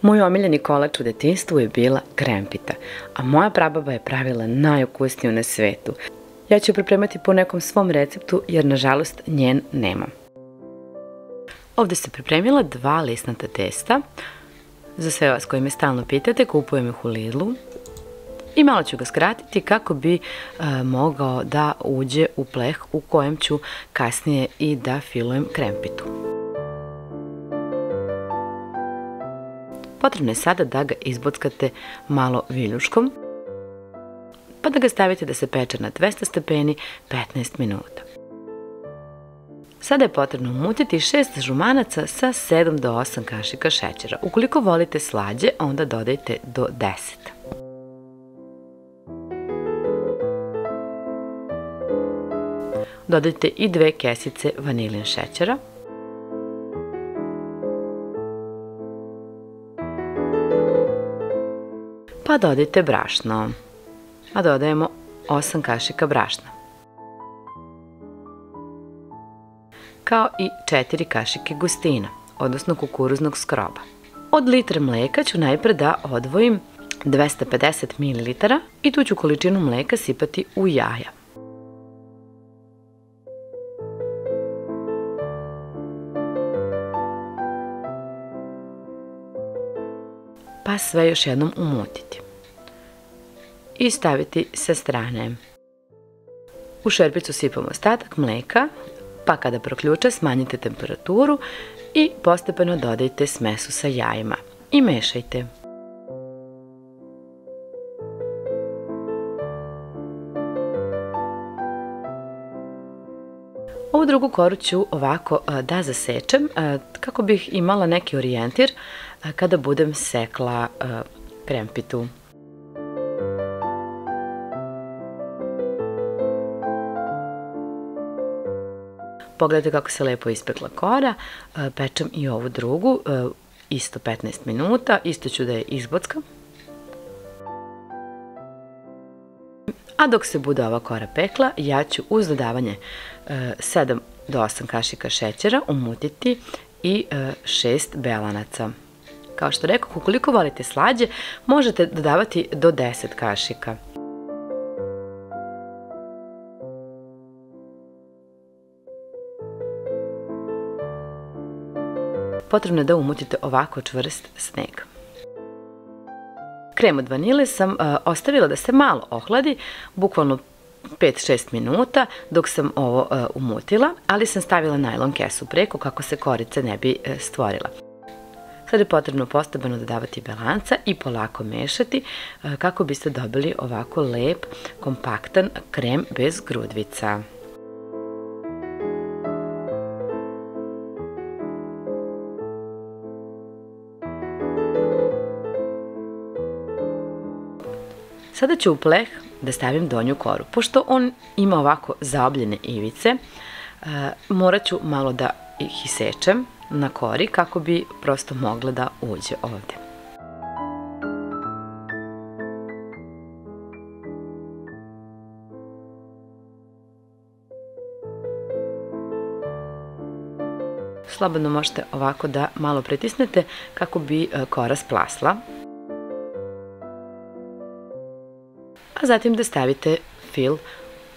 Moj omiljeni kolač u detinjstvu je bila krempita, a moja prababa je pravila najukusniju na svetu. Ja ću pripremati po nekom svom receptu jer nažalost njen nemam. Ovde sam pripremila 2 lisnata testa. Za sve vas koji me stalno pitate, kupujem ih u Lidlu. I malo ću ga skratiti kako bi mogao da uđe u pleh u kojem ću kasnije i da filujem krempitu. Potrebno je sada da ga izbockate malo viljuškom, pa da ga stavite da se peče na 200 stepeni 15 minuta. Sada je potrebno umutiti 6 žumanaca sa 7 do 8 kašika šećera. Ukoliko volite slađe, onda dodajte do 10. Dodajte i 2 kesice vanilin šećera. Pa dodajte brašno. A dodajemo 8 kašika brašna. Kao i 4 kašike gustina, odnosno kukuruznog skroba. Od litra mleka ću najpre da odvojim 250 ml i tu ću količinu mleka sipati u jaja. Pa sve još jednom umutiti i staviti sa strane. U šerpicu sipamo ostatak mleka, pa kada proključa smanjite temperaturu i postepeno dodajte smesu sa jajima i mešajte. Ovu drugu koru ću ovako da zasečem kako bih imala neki orijentir kada budem sekla krempitu. Pogledajte kako se lepo ispekla kora, pečem i ovu drugu, isto 15 minuta, isto ću da je izbockam. A dok se bude ova kora pekla, ja ću uz dodavanje 7 do 8 kašika šećera umutiti i 6 belanaca. Kao što rekao, ukoliko volite slađe, možete dodavati do 10 kašika. Potrebno je da umutite ovako čvrst sneg. Krem od vanile sam ostavila da se malo ohladi, bukvalno 5-6 minuta dok sam ovo umutila, ali sam stavila najlon kesu preko kako se korica ne bi stvorila. Sada je potrebno postepeno dodavati belanca i polako mešati kako biste dobili ovako lep, kompaktan krem bez grudvica. Sada ću u pleh da stavim donju koru. Pošto on ima ovako zaobljene ivice, morat ću malo da ih isečem na kori kako bi prosto mogla da uđe ovde. Slobodno možete ovako da malo pritisnete kako bi kora splasla. A zatim da stavite fil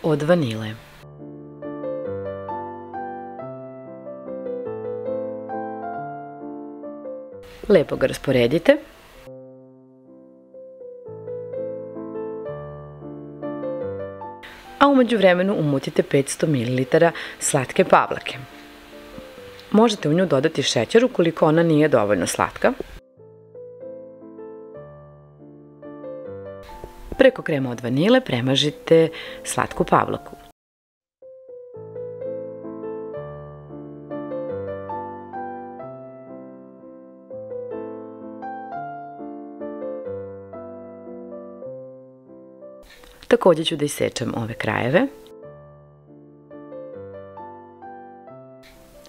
od vanile. Lepo ga rasporedite. A umeđu vremenu umutite 500 ml slatke pavlake. Možete u nju dodati šećer ukoliko ona nije dovoljno slatka. Preko krema od vanile premažite slatku pavlaku. Također ću da isečem ove krajeve.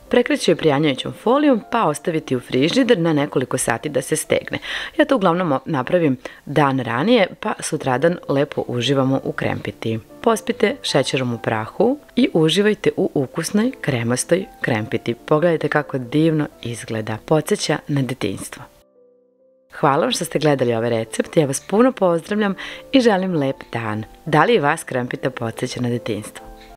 Prekreći je prijanjajućom folijom pa ostaviti u frižider na nekoliko sati da se stegne. Ja to uglavnom napravim dan ranije pa sutradan lepo uživamo u krempiti. Pospite šećerom u prahu i uživajte u ukusnoj kremastoj krempiti. Pogledajte kako divno izgleda. Podsjeća na detinjstvo. Hvala vam što ste gledali ovaj recept, ja vas puno pozdravljam i želim lep dan. Da li i vas krempita podsjeća na detinjstvo?